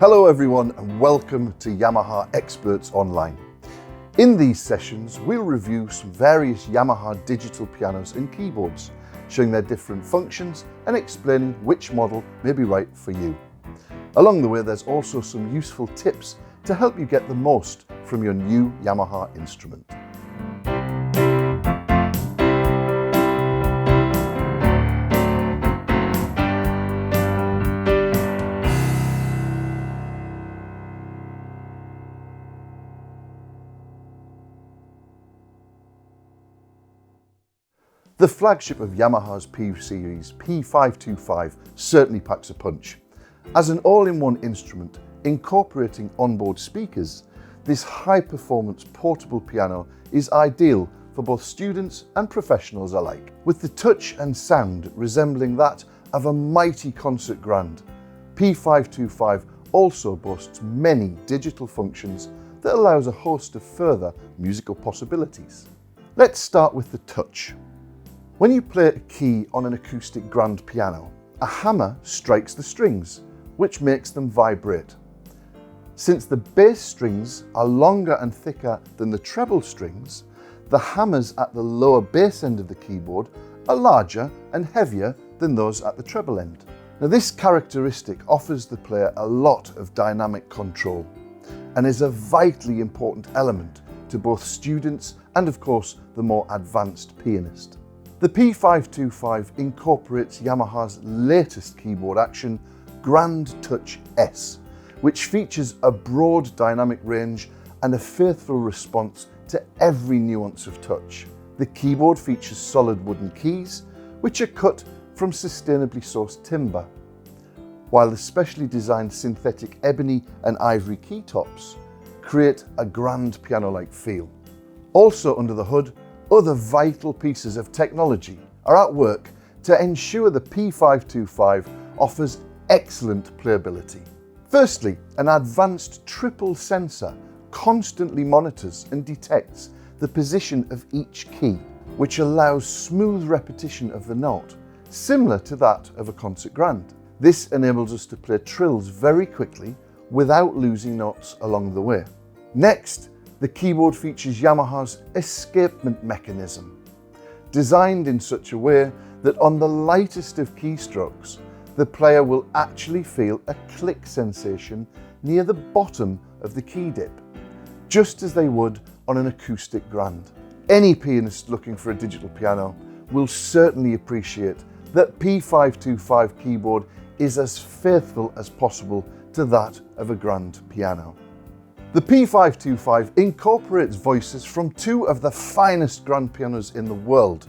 Hello everyone and welcome to Yamaha XPERTS Online. In these sessions we'll review some various Yamaha digital pianos and keyboards, showing their different functions and explaining which model may be right for you. Along the way there's also some useful tips to help you get the most from your new Yamaha instrument. The flagship of Yamaha's P series, P-525, certainly packs a punch. As an all-in-one instrument incorporating onboard speakers, this high-performance portable piano is ideal for both students and professionals alike. With the touch and sound resembling that of a mighty concert grand, P-525 also boasts many digital functions that allows a host of further musical possibilities. Let's start with the touch. When you play a key on an acoustic grand piano, a hammer strikes the strings, which makes them vibrate. Since the bass strings are longer and thicker than the treble strings, the hammers at the lower bass end of the keyboard are larger and heavier than those at the treble end. Now, this characteristic offers the player a lot of dynamic control and is a vitally important element to both students and, of course, the more advanced pianist. The P-525 incorporates Yamaha's latest keyboard action, Grand Touch S, which features a broad dynamic range and a faithful response to every nuance of touch. The keyboard features solid wooden keys, which are cut from sustainably sourced timber, while the specially designed synthetic ebony and ivory key tops create a grand piano-like feel. Also under the hood, other vital pieces of technology are at work to ensure the P-525 offers excellent playability. Firstly, an advanced triple sensor constantly monitors and detects the position of each key, which allows smooth repetition of the note, similar to that of a concert grand. This enables us to play trills very quickly without losing notes along the way. Next, the keyboard features Yamaha's escapement mechanism, designed in such a way that on the lightest of keystrokes, the player will actually feel a click sensation near the bottom of the key dip, just as they would on an acoustic grand. Any pianist looking for a digital piano will certainly appreciate that P-525 keyboard is as faithful as possible to that of a grand piano. The P-525 incorporates voices from two of the finest grand pianos in the world,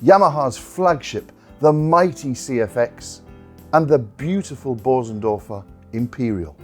Yamaha's flagship, the mighty CFX, and the beautiful Bosendorfer Imperial.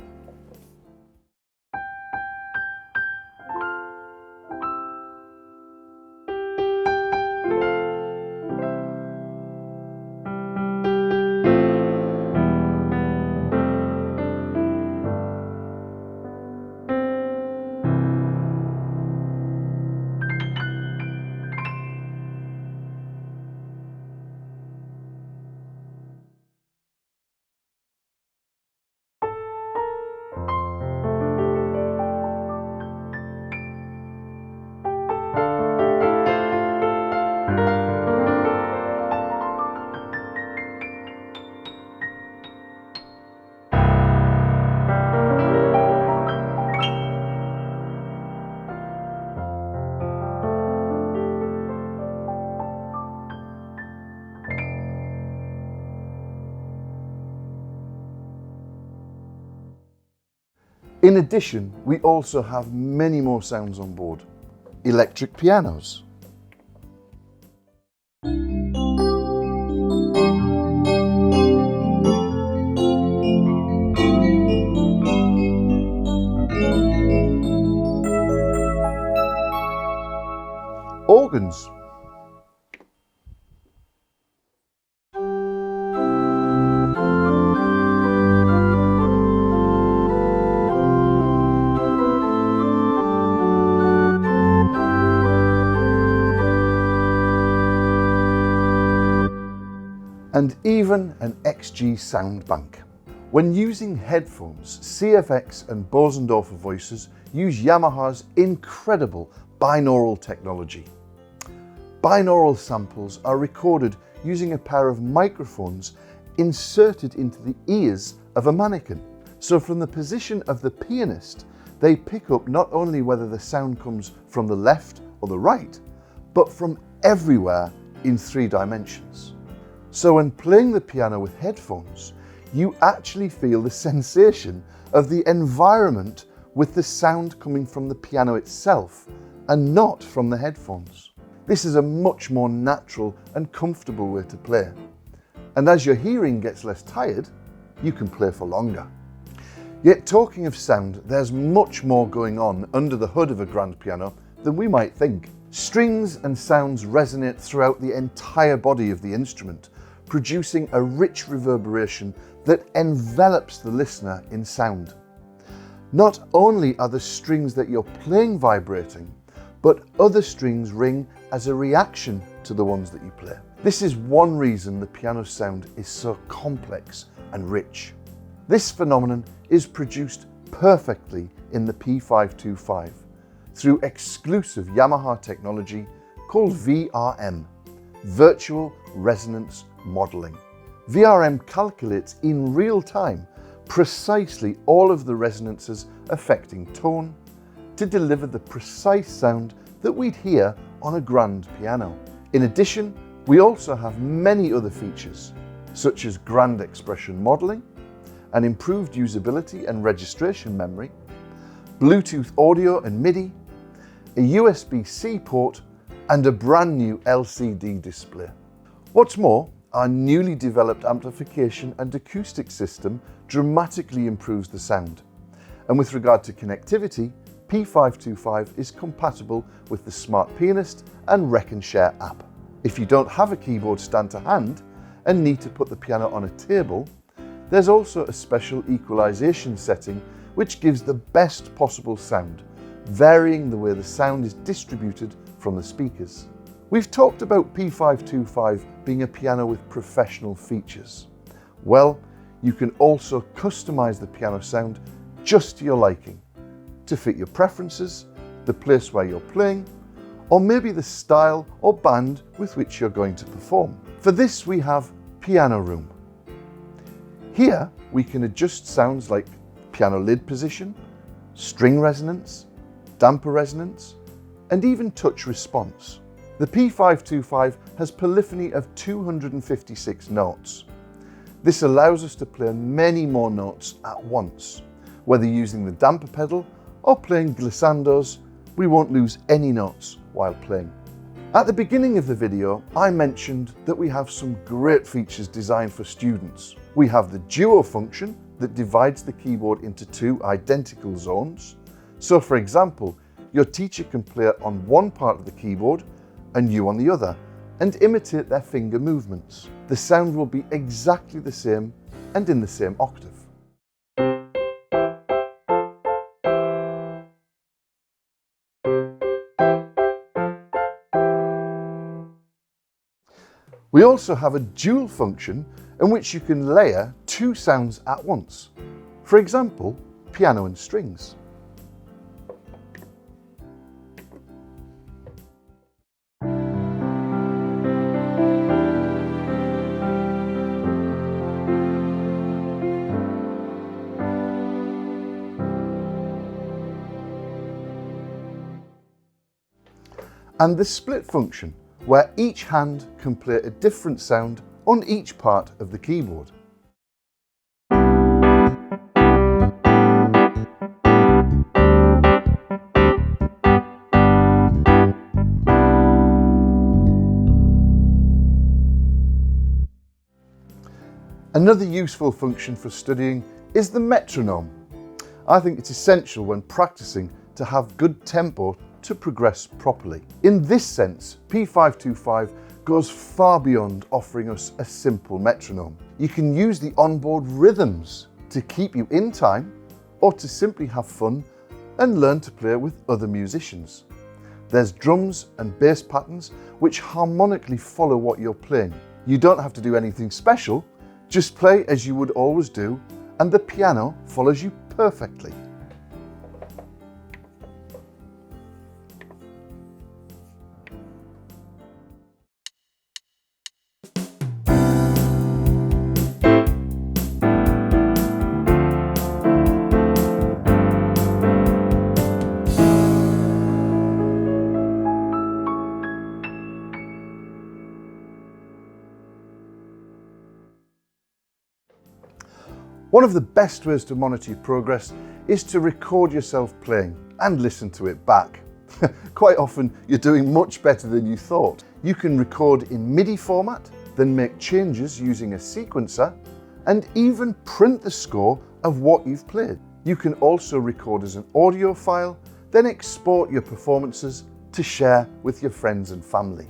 In addition, we also have many more sounds on board. Electric pianos, organs, and even an XG sound bank. When using headphones, CFX and Bosendorfer voices use Yamaha's incredible binaural technology. Binaural samples are recorded using a pair of microphones inserted into the ears of a mannequin. So from the position of the pianist, they pick up not only whether the sound comes from the left or the right, but from everywhere in 3 dimensions. So when playing the piano with headphones, you actually feel the sensation of the environment with the sound coming from the piano itself and not from the headphones. This is a much more natural and comfortable way to play. And as your hearing gets less tired, you can play for longer. Yet talking of sound, there's much more going on under the hood of a grand piano than we might think. Strings and sounds resonate throughout the entire body of the instrument, producing a rich reverberation that envelops the listener in sound. Not only are the strings that you're playing vibrating, but other strings ring as a reaction to the ones that you play. This is one reason the piano sound is so complex and rich. This phenomenon is produced perfectly in the P-525 through exclusive Yamaha technology called VRM, Virtual Resonance Modeling. VRM calculates in real time precisely all of the resonances affecting tone to deliver the precise sound that we'd hear on a grand piano. In addition, we also have many other features, such as grand expression modeling, an improved usability and registration memory, Bluetooth audio and MIDI, a USB-C port, and a brand new LCD display. What's more, our newly developed amplification and acoustic system dramatically improves the sound. And with regard to connectivity, P-525 is compatible with the Smart Pianist and Rec and Share app. If you don't have a keyboard stand to hand and need to put the piano on a table, there's also a special equalization setting which gives the best possible sound, varying the way the sound is distributed from the speakers. We've talked about P-525 being a piano with professional features. Well, you can also customize the piano sound just to your liking, to fit your preferences, the place where you're playing, or maybe the style or band with which you're going to perform. For this we have Piano Room. Here we can adjust sounds like piano lid position, string resonance, damper resonance, and even touch response. The P-525 has polyphony of 256 notes. This allows us to play many more notes at once. Whether using the damper pedal or playing glissandos, we won't lose any notes while playing. At the beginning of the video, I mentioned that we have some great features designed for students. We have the duo function that divides the keyboard into 2 identical zones. So for example, your teacher can play on one part of the keyboard and you on the other, and imitate their finger movements. The sound will be exactly the same and in the same octave. We also have a dual function in which you can layer 2 sounds at once. For example, piano and strings. And the split function, where each hand can play a different sound on each part of the keyboard. Another useful function for studying is the metronome. I think it's essential when practicing to have good tempo to progress properly. In this sense, P-525 goes far beyond offering us a simple metronome. You can use the onboard rhythms to keep you in time or to simply have fun and learn to play with other musicians. There's drums and bass patterns which harmonically follow what you're playing. You don't have to do anything special, just play as you would always do and the piano follows you perfectly. One of the best ways to monitor your progress is to record yourself playing and listen to it back. Quite often you're doing much better than you thought. You can record in MIDI format, then make changes using a sequencer, and even print the score of what you've played. You can also record as an audio file, then export your performances to share with your friends and family.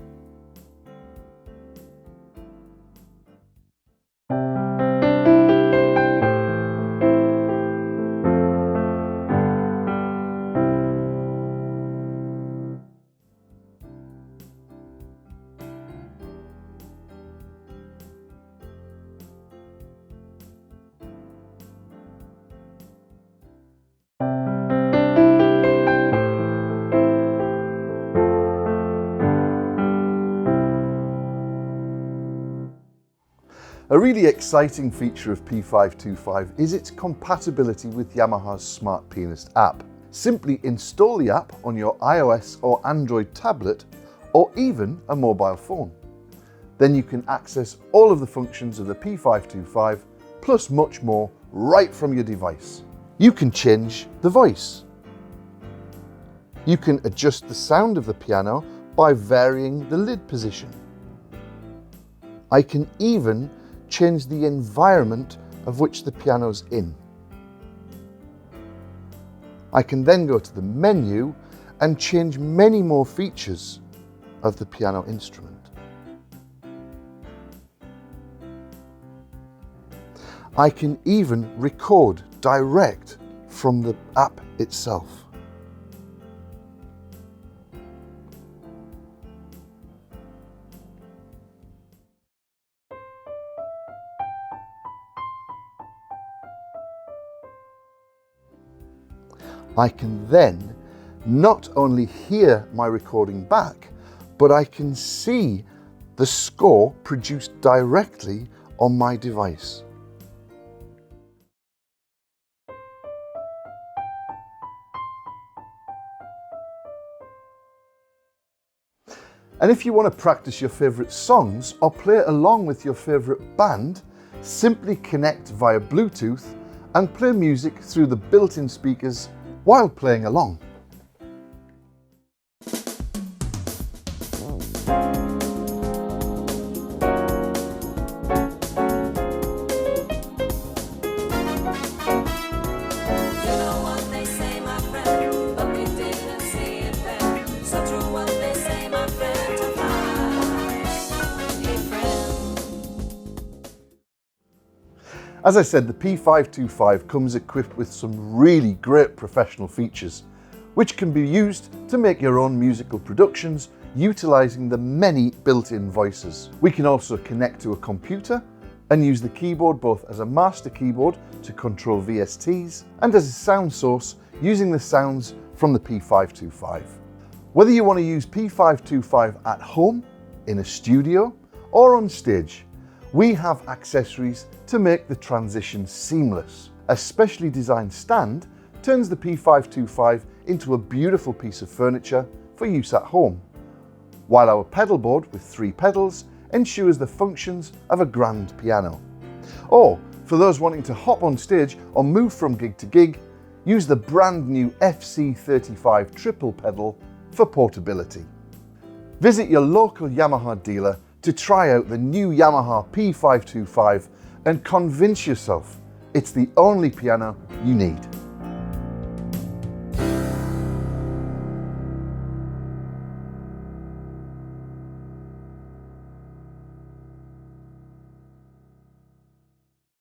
A really exciting feature of P-525 is its compatibility with Yamaha's Smart Pianist app. Simply install the app on your iOS or Android tablet, or even a mobile phone. Then you can access all of the functions of the P-525, plus much more, right from your device. You can change the voice. You can adjust the sound of the piano by varying the lid position. I can even change the environment of which the piano's in. I can then go to the menu and change many more features of the piano instrument. I can even record direct from the app itself. I can then not only hear my recording back, but I can see the score produced directly on my device. And if you want to practice your favourite songs or play along with your favourite band, simply connect via Bluetooth and play music through the built-in speakers while playing along. As I said, the P-525 comes equipped with some really great professional features, which can be used to make your own musical productions utilising the many built-in voices. We can also connect to a computer and use the keyboard both as a master keyboard to control VSTs and as a sound source using the sounds from the P-525. Whether you want to use P-525 at home, in a studio, or on stage, we have accessories to make the transition seamless. A specially designed stand turns the P-525 into a beautiful piece of furniture for use at home, while our pedal board with 3 pedals ensures the functions of a grand piano. Or, for those wanting to hop on stage or move from gig to gig, use the brand new FC35 triple pedal for portability. Visit your local Yamaha dealer to try out the new Yamaha P-525 and convince yourself it's the only piano you need.